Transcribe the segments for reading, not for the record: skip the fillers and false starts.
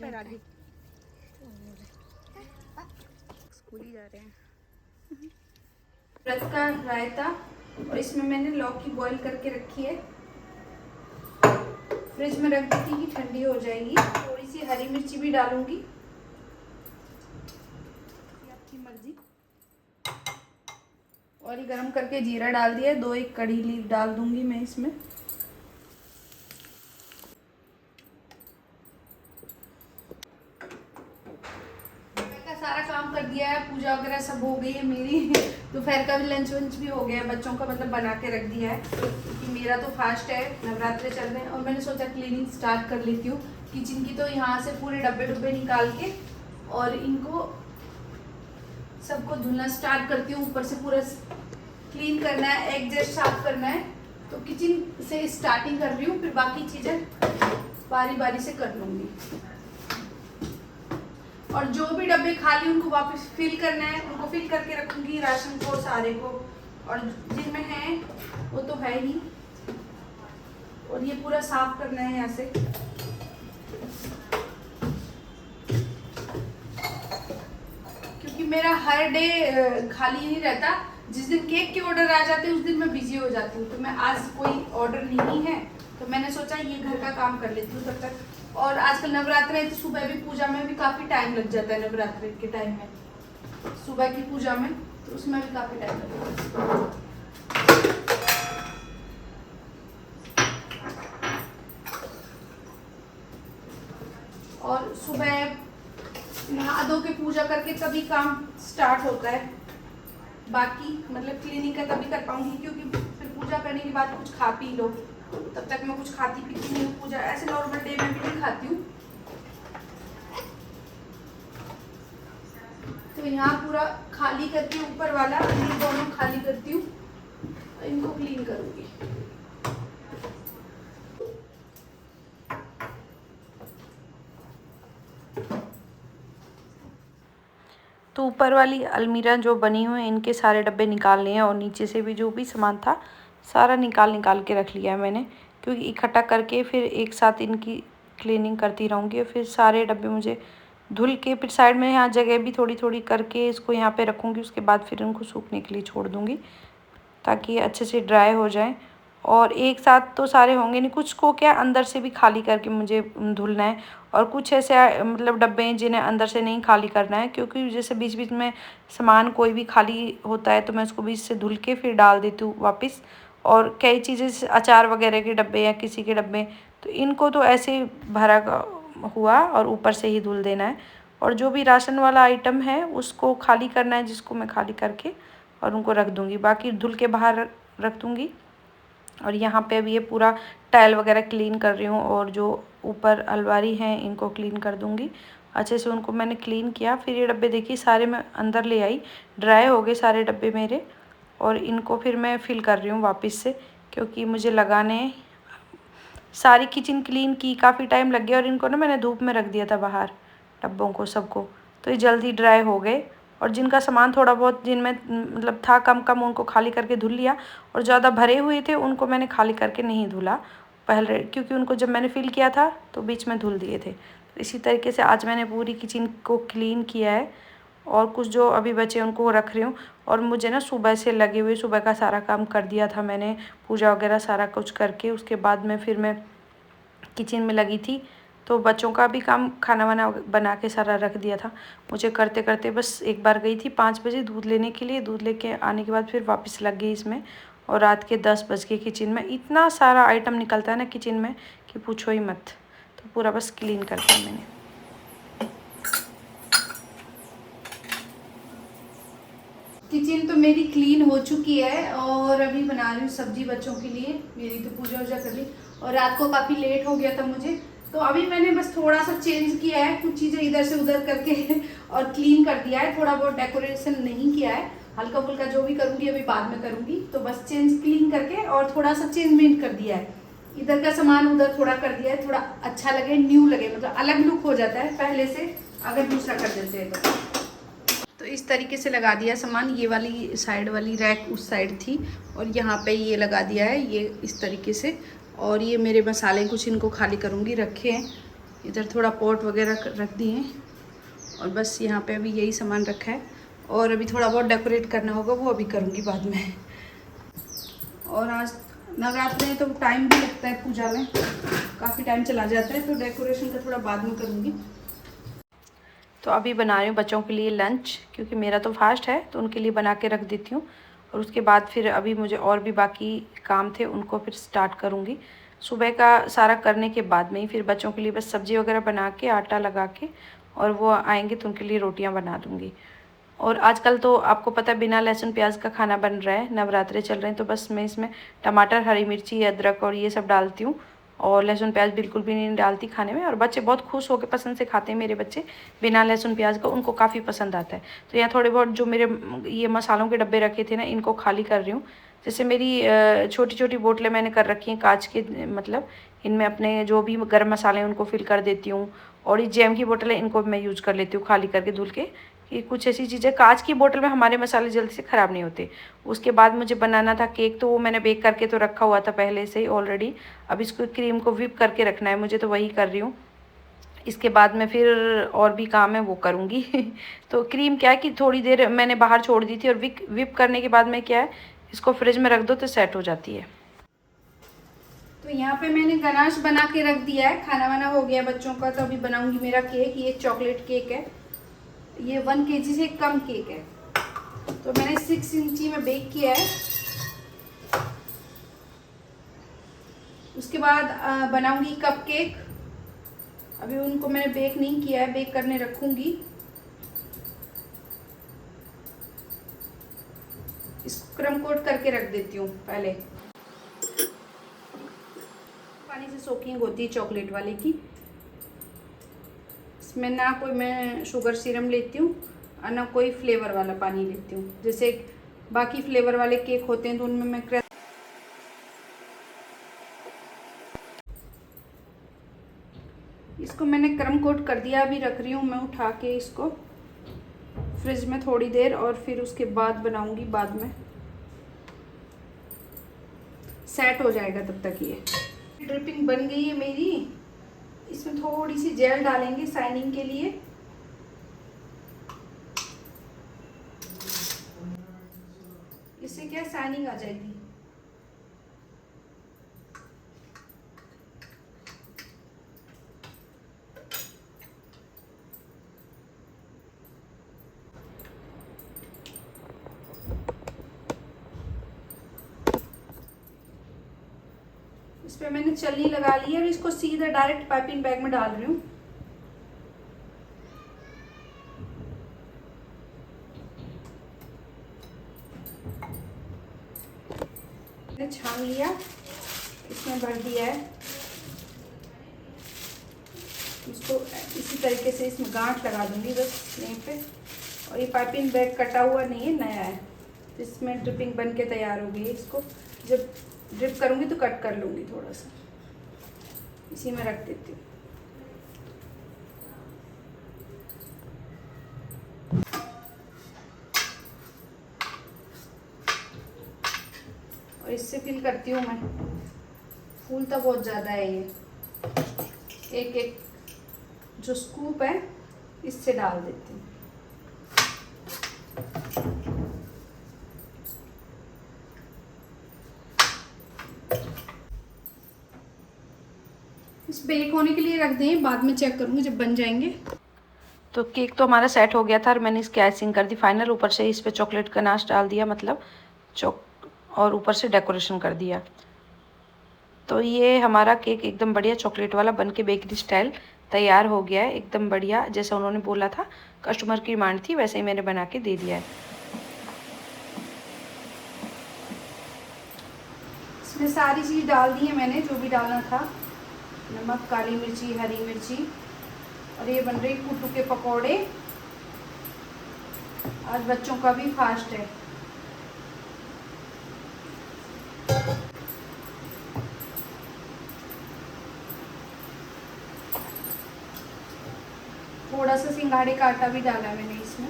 पैर आगे स्कूल ही जा रहे हैं। रत का रायता और इसमें मैंने लौकी बॉईल करके रखी है, फ्रिज में रख दी थी कि ठंडी हो जाएगी। थोड़ी सी हरी मिर्ची भी डालूंगी, आपकी मर्जी। और ये गरम करके जीरा डाल दिया, 2-1 कड़ी लीफ डाल दूंगी मैं इसमें। सारा काम कर दिया है, पूजा वगैरह सब हो गई है मेरी। दोपहर का भी लंच वंच भी हो गया है, बच्चों का मतलब बना के रख दिया है क्योंकि मेरा तो फास्ट है, नवरात्रे चल रहे हैं। और मैंने सोचा क्लीनिंग स्टार्ट कर लेती हूँ किचन की। तो यहाँ से पूरे डब्बे डब्बे निकाल के और इनको सबको धुलना स्टार्ट करती हूँ। ऊपर से पूरा क्लीन करना है, एग्जस्ट साफ करना है। तो किचन से स्टार्टिंग कर रही हूँ, फिर बाकी चीज़ें बारी बारी से कर लूँगी। और जो भी डब्बे खाली उनको वापस फिल करना है, उनको फिल करके रखूंगी, राशन को सारे को। और जिनमें है वो तो है ही। और ये पूरा साफ करना है यहाँ से। क्योंकि मेरा हर डे खाली नहीं रहता। जिस दिन केक के ऑर्डर आ जाते हैं उस दिन मैं बिजी हो जाती हूँ। तो मैं आज कोई ऑर्डर नहीं है तो मैंने सोचा ये घर का काम कर लेती हूँ तब तक। और आजकल नवरात्रे है तो सुबह भी पूजा में भी काफ़ी टाइम लग जाता है। नवरात्रे के टाइम में सुबह की पूजा में तो उसमें भी काफ़ी टाइम लगता है। और सुबह नहा धो के पूजा करके तभी काम स्टार्ट होता है। बाकी मतलब क्लीनिंग का तभी कर पाऊंगी क्योंकि फिर पूजा करने के बाद कुछ खा पी लो, तब तक मैं कुछ खाती पीती नहीं हूँ। पूजा ऐसे नॉर्मल डे में भी नहीं खाती हूँ। तो यहाँ पूरा खाली करके ऊपर वाला ये दोनों खाली करती हूँ, इनको क्लीन करूँगी। तो ऊपर वाली अलमीरा जो बनी हुई है इनके सारे डब्बे निकाल लिए हैं और नीचे से भी जो भी सामान था सारा निकाल के रख लिया है मैंने, क्योंकि इकट्ठा करके फिर एक साथ इनकी क्लीनिंग करती रहूँगी। और फिर सारे डब्बे मुझे धुल के फिर साइड में यहाँ जगह भी थोड़ी थोड़ी करके इसको यहाँ पे रखूँगी। उसके बाद फिर इनको सूखने के लिए छोड़ दूँगी ताकि अच्छे से ड्राई हो जाए। और एक साथ तो सारे होंगे नहीं, कुछ को क्या अंदर से भी खाली करके मुझे धुलना है। और कुछ ऐसे मतलब डब्बे हैं जिन्हें अंदर से नहीं खाली करना है, क्योंकि जैसे बीच बीच में सामान कोई भी खाली होता है तो मैं उसको बीच से धुल के फिर डाल देती हूँ वापस। और कई चीज़ें जैसे अचार वगैरह के डब्बे या किसी के डब्बे, तो इनको तो ऐसे भरा हुआ और ऊपर से ही धुल देना है। और जो भी राशन वाला आइटम है उसको खाली करना है, जिसको मैं खाली करके और उनको रख दूँगी, बाकी धुल के बाहर रख दूँगी। और यहाँ पे अभी ये पूरा टाइल वगैरह क्लीन कर रही हूँ और जो ऊपर अलमारी हैं इनको क्लीन कर दूँगी अच्छे से। उनको मैंने क्लीन किया। फिर ये डब्बे देखिए सारे मैं अंदर ले आई, ड्राई हो गए सारे डब्बे मेरे। और इनको फिर मैं फिल कर रही हूँ वापस से, क्योंकि मुझे लगाने सारी किचन क्लीन की काफ़ी टाइम लग गया। और इनको ना मैंने धूप में रख दिया था बाहर डब्बों को सबको, तो ये जल्दी ड्राई हो गए। और जिनका सामान थोड़ा बहुत जिनमें मतलब था कम उनको खाली करके धुल लिया। और ज़्यादा भरे हुए थे उनको मैंने खाली करके नहीं धुला पहले, क्योंकि उनको जब मैंने फिल किया था तो बीच में धुल दिए थे। तो इसी तरीके से आज मैंने पूरी किचन को क्लीन किया है। और कुछ जो अभी बचे उनको रख रही हूँ। और मुझे ना सुबह से लगे हुए, सुबह का सारा काम कर दिया था मैंने, पूजा वगैरह सारा कुछ करके उसके बाद में फिर मैं किचन में लगी थी। तो बच्चों का भी काम खाना वाना बना के सारा रख दिया था। मुझे करते करते बस एक बार गई थी 5 बजे दूध लेने के लिए, दूध लेके आने के बाद फिर वापस लग गई इसमें। और रात के 10 बज के किचन में इतना सारा आइटम निकलता है ना किचन में कि पूछो ही मत। तो पूरा बस क्लीन कर दिया मैंने। किचन तो मेरी क्लीन हो चुकी है और अभी बना रही हूँ सब्जी बच्चों के लिए। मेरी तो पूजा वूजा कर ली और रात को काफ़ी लेट हो गया था मुझे, तो अभी मैंने बस थोड़ा सा चेंज किया है, कुछ चीज़ें इधर से उधर करके और क्लीन कर दिया है। थोड़ा बहुत डेकोरेशन नहीं किया है, हल्का फुल्का जो भी करूँगी अभी बाद में करूँगी। तो बस चेंज क्लीन करके और थोड़ा सा चेंजमेंट कर दिया है, इधर का सामान उधर थोड़ा कर दिया है, थोड़ा अच्छा लगे, न्यू लगे, मतलब अलग लुक हो जाता है पहले से अगर दूसरा कर देते हैं तो इस तरीके से लगा दिया सामान। ये वाली साइड वाली रैक उस साइड थी और यहाँ पे ये लगा दिया है ये इस तरीके से। और ये मेरे मसाले कुछ इनको खाली करूँगी, रखे हैं इधर थोड़ा पॉट वगैरह रख दिए हैं और बस यहाँ पे अभी यही सामान रखा है। और अभी थोड़ा बहुत डेकोरेट करना होगा, वो अभी करूँगी बाद में। और आज नवरात्र है तो टाइम भी लगता है पूजा में, काफ़ी टाइम चला जाता है, तो डेकोरेशन का थोड़ा बाद में करूँगी। तो अभी बना रही हूँ बच्चों के लिए लंच, क्योंकि मेरा तो फास्ट है तो उनके लिए बना के रख देती हूँ। और उसके बाद फिर अभी मुझे और भी बाकी काम थे, उनको फिर स्टार्ट करूँगी। सुबह का सारा करने के बाद में ही फिर बच्चों के लिए बस सब्ज़ी वगैरह बना के आटा लगा के, और वो आएंगे तो उनके लिए रोटियाँ बना दूँगी। और आजकल तो आपको पता है बिना लहसुन प्याज का खाना बन रहा है, नवरात्रे चल रहे हैं, तो बस मैं इसमें टमाटर, हरी मिर्ची, अदरक और ये सब डालती हूँ, और लहसुन प्याज बिल्कुल भी नहीं डालती खाने में। और बच्चे बहुत खुश होकर पसंद से खाते हैं मेरे बच्चे बिना लहसुन प्याज का, उनको काफ़ी पसंद आता है। तो यहाँ थोड़े बहुत जो मेरे ये मसालों के डब्बे रखे थे ना, इनको खाली कर रही हूँ। जैसे मेरी छोटी छोटी बोतलें मैंने कर रखी हैं कांच के, मतलब इनमें अपने जो भी गर्म मसाले हैं उनको फिल कर देती हूँ। और ये जैम की बोतल है, इनको मैं यूज कर लेती हूँ खाली करके धुल के, कि कुछ ऐसी चीज़ें कांच की बोतल में हमारे मसाले जल्दी से ख़राब नहीं होते। उसके बाद मुझे बनाना था केक, तो वो मैंने बेक करके तो रखा हुआ था पहले से ही ऑलरेडी। अब इसको क्रीम को व्हिप करके रखना है मुझे, तो वही कर रही हूँ। इसके बाद में फिर और भी काम है वो करूँगी तो क्रीम क्या है कि थोड़ी देर मैंने बाहर छोड़ दी थी, और व्हिप करने के बाद में क्या है, इसको फ्रिज में रख दो तो सेट हो जाती है। तो यहाँ पे मैंने गनाश बना के रख दिया है, खाना वाना हो गया बच्चों का। तो अभी बनाऊंगी मेरा केक। ये चॉकलेट केक है, ये 1 kg से कम केक है, तो मैंने 6 इंची में बेक किया है। उसके बाद बनाऊंगी कप केक। अभी उनको मैंने बेक नहीं किया है, बेक करने रखूंगी। इसको क्रम कोट करके रख देती हूँ पहले। पानी से सोकिंग होती है चॉकलेट वाले की। इसमें ना कोई मैं शुगर सिरम लेती हूँ और ना कोई फ्लेवर वाला पानी लेती हूँ। जैसे बाकी फ्लेवर वाले केक होते हैं तो उनमें मैं इसको मैंने क्रम कोट कर दिया। अभी रख रही हूँ मैं उठा के इसको फ्रिज में थोड़ी देर, और फिर उसके बाद बनाऊंगी। बाद में सेट हो जाएगा तब तक। ये ड्रिपिंग बन गई है मेरी। इसमें थोड़ी सी जेल डालेंगे शाइनिंग के लिए। इससे क्या शाइनिंग आ जाएगी। इस पे मैंने छलनी लगा ली है और इसको सीधा डायरेक्ट पाइपिंग बैग में डाल रही हूँ। मैंने छान लिया, इसमें भर दिया है। इसको इसी तरीके से इसमें गांठ लगा दूंगी बस यहीं पे। और ये पाइपिंग बैग कटा हुआ नहीं है, नया है। इसमें ड्रिपिंग बन के तैयार हो गई। इसको जब ड्रिप करूंगी तो कट कर लूंगी थोड़ा सा। इसी में रख देती हूँ। और इससे फिल करती हूँ मैं। फूलता बहुत ज़्यादा है ये। एक एक जो स्कूप है इससे डाल देती हूँ। इस बेक होने के लिए रख दें, बाद में चेक करूँगी जब बन जाएंगे। तो केक तो हमारा सेट हो गया था और मैंने इसकी आइसिंग कर दी फाइनल। ऊपर से इस पर चॉकलेट गनाश डाल दिया, मतलब और ऊपर से डेकोरेशन कर दिया। तो ये हमारा केक एकदम बढ़िया चॉकलेट वाला बन के बेकरी स्टाइल तैयार हो गया है, एकदम बढ़िया। जैसा उन्होंने बोला था, कस्टमर की डिमांड थी, वैसे ही मैंने बना के दे दिया है। इसमें सारी चीज़ डाल दी है मैंने, जो भी डालना था। नमक, काली मिर्ची, हरी मिर्ची। और ये बन रही कुट्टू के पकौड़े। आज बच्चों का भी फास्ट है। थोड़ा सा सिंघाड़े का आटा भी डाला मैंने इसमें।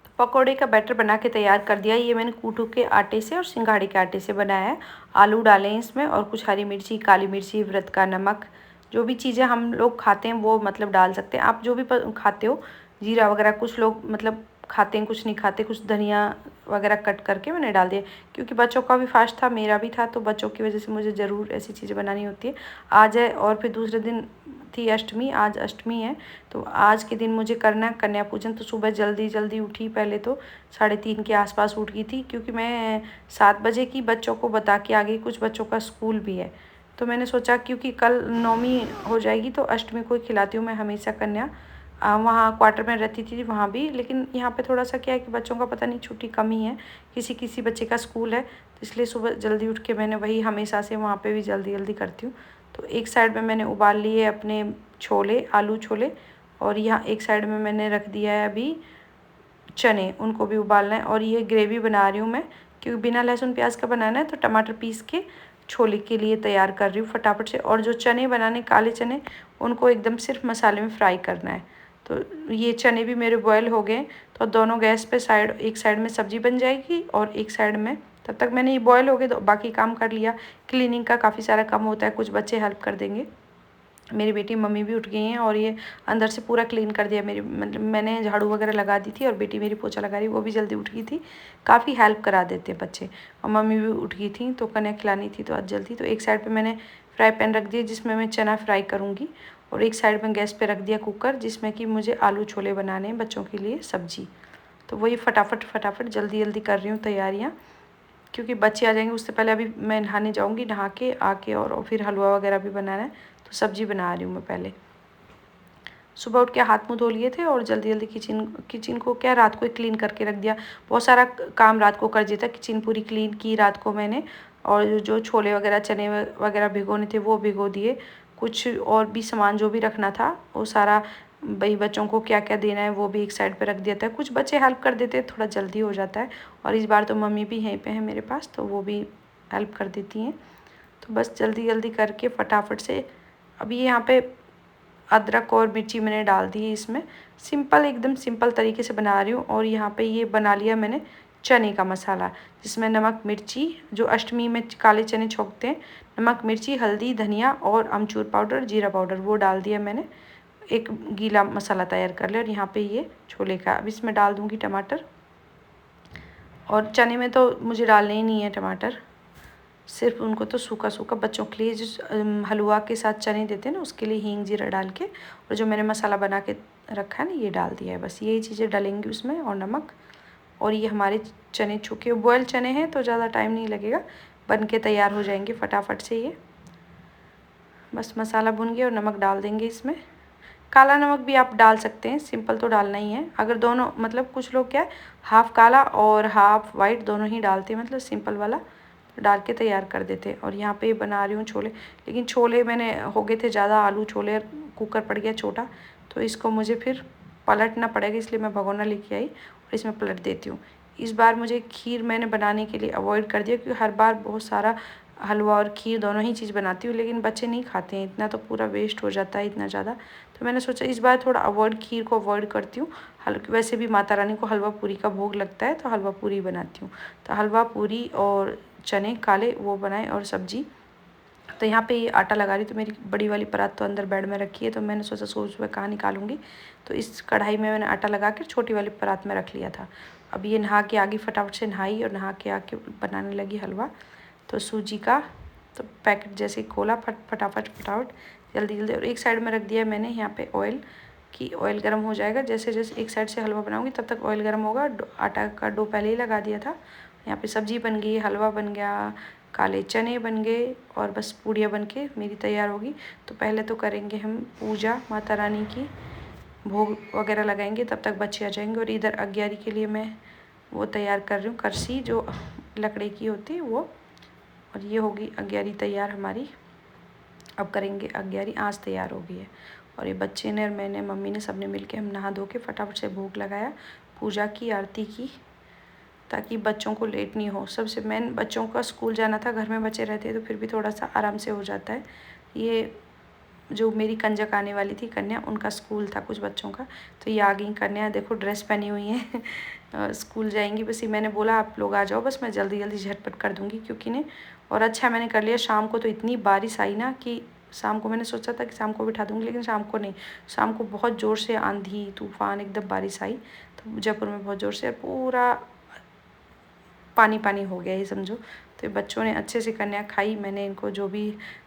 तो पकौड़े का बैटर बना के तैयार कर दिया। ये मैंने कूटू के आटे से और सिंघाड़े के आटे से बनाया है। आलू डाले हैं इसमें और कुछ हरी मिर्ची, काली मिर्ची, व्रत का नमक, जो भी चीज़ें हम लोग खाते हैं वो मतलब डाल सकते हैं। आप जो भी खाते हो, जीरा वगैरह, कुछ लोग मतलब खाते हैं, कुछ नहीं खाते। कुछ धनिया वगैरह कट करके मैंने डाल दिया, क्योंकि बच्चों का भी फास्ट था, मेरा भी था, तो बच्चों की वजह से मुझे ज़रूर ऐसी चीज़ें बनानी होती है। आज है और फिर दूसरे दिन थी अष्टमी, आज अष्टमी है, तो आज के दिन मुझे करना कन्या पूजन। तो सुबह जल्दी जल्दी उठी, पहले तो 3:30 के आसपास उठ गई थी, क्योंकि मैं 7 बजे की बच्चों को बता के आ गई। कुछ बच्चों का स्कूल भी है, तो मैंने सोचा क्योंकि कल नौमी हो जाएगी तो अष्टमी को ही खिलाती हूँ मैं हमेशा कन्या। वहाँ क्वार्टर में रहती थी वहाँ भी, लेकिन यहाँ पे थोड़ा सा क्या है कि बच्चों का पता नहीं छुट्टी कम ही है, किसी किसी बच्चे का स्कूल है, तो इसलिए सुबह जल्दी उठ के मैंने वही हमेशा से वहाँ पे भी जल्दी जल्दी करती हूँ। तो एक साइड में मैंने उबाल लिए अपने छोले, आलू छोले, और यहाँ एक साइड में मैंने रख दिया है अभी चने, उनको भी उबालना है। और ये ग्रेवी बना रही हूँ मैं, क्योंकि बिना लहसुन प्याज का बनाना है, तो टमाटर पीस के छोले के लिए तैयार कर रही हूँ फटाफट से। और जो चने बनाने, काले चने, उनको एकदम सिर्फ मसाले में फ्राई करना है। तो ये चने भी मेरे बॉयल हो गए, तो दोनों गैस पे एक साइड में सब्जी बन जाएगी और एक साइड में, तब तक मैंने ये बॉयल हो गए तो बाकी काम कर लिया। क्लीनिंग का काफ़ी सारा काम होता है, कुछ बच्चे हेल्प कर देंगे। मेरी बेटी मम्मी भी उठ गई हैं और ये अंदर से पूरा क्लीन कर दिया। मेरी मतलब मैंने झाड़ू वगैरह लगा दी थी और बेटी मेरी पोछा लगा रही, वो भी जल्दी उठ गई थी। काफ़ी हेल्प करा देते हैं बच्चे। और मम्मी भी उठ गई थी, तो कन्या खिलानी थी तो आज जल्दी। तो एक साइड पे मैंने फ्राई पैन रख दिया जिसमें मैं चना फ्राई करूँगी, और एक साइड में गैस पे रख दिया कुकर जिसमें कि मुझे आलू छोले बनाने हैं बच्चों के लिए सब्जी। तो वही फटाफट जल्दी जल्दी कर रही हूँ तैयारियाँ, क्योंकि बच्चे आ जाएंगे उससे पहले। अभी मैं नहाने जाऊँगी, नहा के आके और फिर हलवा वगैरह भी बनाना है, तो सब्जी बना रही हूँ मैं पहले। सुबह उठ के हाथ मुँह धो लिए थे और जल्दी जल्दी किचन को क्या रात को ही क्लीन करके रख दिया। बहुत सारा काम रात को कर दिया था, किचन पूरी क्लीन की रात को मैंने। और जो छोले वगैरह, चने वगैरह भिगोने थे वो भिगो दिए। कुछ और भी सामान जो भी रखना था वो सारा, भाई बच्चों को क्या क्या देना है वो भी एक साइड पे रख दिया था। कुछ बच्चे हेल्प कर देते हैं, थोड़ा जल्दी हो जाता है। और इस बार तो मम्मी भी यहीं पे है मेरे पास, तो वो भी हेल्प कर देती हैं। तो बस जल्दी जल्दी करके फटाफट से अभी यहाँ पे अदरक और मिर्ची मैंने डाल दी है इसमें। सिंपल, एकदम सिंपल तरीके से बना रही हूँ। और यहाँ पे ये बना लिया मैंने चने का मसाला, जिसमें नमक मिर्ची, जो अष्टमी में काले चने छोंकते हैं, नमक मिर्ची, हल्दी, धनिया और अमचूर पाउडर, जीरा पाउडर, वो डाल दिया मैंने। एक गीला मसाला तैयार कर लिया। और यहाँ पे ये छोले का, अब इसमें डाल दूँगी टमाटर। और चने में तो मुझे डालने ही नहीं है टमाटर, सिर्फ उनको तो सूखा सूखा बच्चों के लिए, जो हलवा के साथ चने देते हैं ना, उसके लिए हींग जीरा डाल के, और जो मैंने मसाला बना के रखा है ना, ये डाल दिया है। बस यही चीज़ें डालेंगी उसमें, और नमक। और ये हमारे चने चूके बॉयल चने हैं तो ज़्यादा टाइम नहीं लगेगा, बन के तैयार हो जाएंगे फटाफट से ये। बस मसाला भुन गया और नमक डाल देंगे इसमें। काला नमक भी आप डाल सकते हैं, सिंपल तो डालना ही है। अगर दोनों, मतलब कुछ लोग क्या है, हाफ़ काला और हाफ़ वाइट दोनों ही डालते हैं, मतलब सिंपल वाला डाल के तैयार कर देते। और यहाँ पे बना रही हूँ छोले, लेकिन छोले मैंने हो गए थे ज़्यादा आलू छोले, कुकर पड़ गया छोटा, तो इसको मुझे फिर पलटना पड़ेगा, इसलिए मैं भगोना लेके आई और इसमें पलट देती हूँ। इस बार मुझे खीर मैंने बनाने के लिए अवॉइड कर दिया, क्योंकि हर बार बहुत सारा हलवा और खीर दोनों ही चीज़ बनाती हूँ, लेकिन बच्चे नहीं खाते हैं, इतना तो पूरा वेस्ट हो जाता है इतना ज़्यादा। तो मैंने सोचा इस बार थोड़ा खीर को अवॉइड करती हूँ। वैसे भी माता रानी को हलवा पूरी का भोग लगता है, तो हलवा पूरी बनाती हूँ। तो हलवा पूरी और चने काले वो बनाए और सब्जी। तो यहाँ पे ये आटा लगा रही, तो मेरी बड़ी वाली परात तो अंदर बेड में रखी है, तो मैंने सोचा सुबह कहाँ निकालूंगी, तो इस कढ़ाई में मैंने आटा लगा कर छोटी वाली परात में रख लिया था। अब ये नहा के आगे फटाफट से नहाई और नहा के आके बनाने लगी हलवा। तो सूजी का तो पैकेट जैसे खोला, फटाफट जल्दी जल्दी, और एक साइड में रख दिया मैंने यहाँ पे ऑयल, कि ऑयल गर्म हो जाएगा। जैसे जैसे एक साइड से हलवा बनाऊंगी तब तक ऑयल गर्म होगा। आटा का डो पहले ही लगा दिया था। यहाँ पे सब्जी बन गई, हलवा बन गया, काले चने बन गए, और बस पूड़ियाँ बन के मेरी तैयार होगी। तो पहले तो करेंगे हम पूजा माता रानी की, भोग वगैरह लगाएंगे, तब तक बच्चे आ जाएंगे। और इधर अग्यारी के लिए मैं वो तैयार कर रही हूँ, करसी जो लकड़ी की होती है वो। और ये होगी अग्यारी तैयार हमारी। अब करेंगे अग्यारी, आँच तैयार हो गई है। और ये बच्चे ने और मैंने, मम्मी ने, सबने मिल के हम नहा धो के फटाफट से भोग लगाया, पूजा की, आरती की, ताकि बच्चों को लेट नहीं हो। सबसे मेन बच्चों का स्कूल जाना था, घर में बच्चे रहते हैं तो फिर भी थोड़ा सा आराम से हो जाता है। ये जो मेरी कंजक आने वाली थी कन्या, उनका स्कूल था कुछ बच्चों का, तो ये आ गई कन्या। देखो ड्रेस पहनी हुई है स्कूल जाएंगी। बस ये मैंने बोला आप लोग आ जाओ, बस मैं जल्दी जल्दी झटपट कर दूँगी क्योंकि ने, और अच्छा मैंने कर लिया। शाम को तो इतनी बारिश आई ना कि शाम को मैंने सोचा था कि शाम को बिठा दूँगी, लेकिन शाम को नहीं। शाम को बहुत ज़ोर से आंधी तूफान एकदम बारिश आई, तो जयपुर में बहुत ज़ोर से पूरा पानी पानी हो गया ये समझो। तो ये बच्चों ने अच्छे से कन्या खाई। मैंने इनको जो भी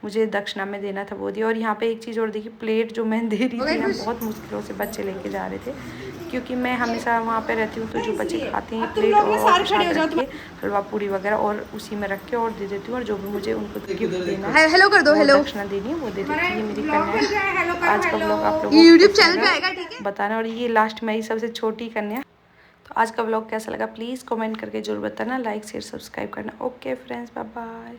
मुझे दक्षिणा में देना था वो दिया। और यहाँ पे एक चीज़ और देखी, प्लेट जो मैं दे रही थी ना, बहुत मुश्किलों से बच्चे लेके जा रहे थे क्योंकि मैं हमेशा वहाँ पे रहती हूँ, तो जो बच्चे खाते हैं प्लेट और प्रसाद रख के, हलवा पूड़ी वगैरह, और उसी में रख के और दे देती हूँ। और जो भी मुझे उनको गिफ्ट देना है, हेलो कर दो, हेलो दक्षिणा देनी है वो दे देती हूँ। ये मेरी कन्या है। आज का ब्लॉग आप लोगों ये को यूट्यूब चैनल पे आएगा, ठीक है बताना। और ये लास्ट में ही सबसे छोटी कन्या। तो आज का ब्लॉग कैसा लगा प्लीज़ कमेंट करके जरूर बताना, लाइक शेयर सब्सक्राइब करना। Okay friends, bye bye.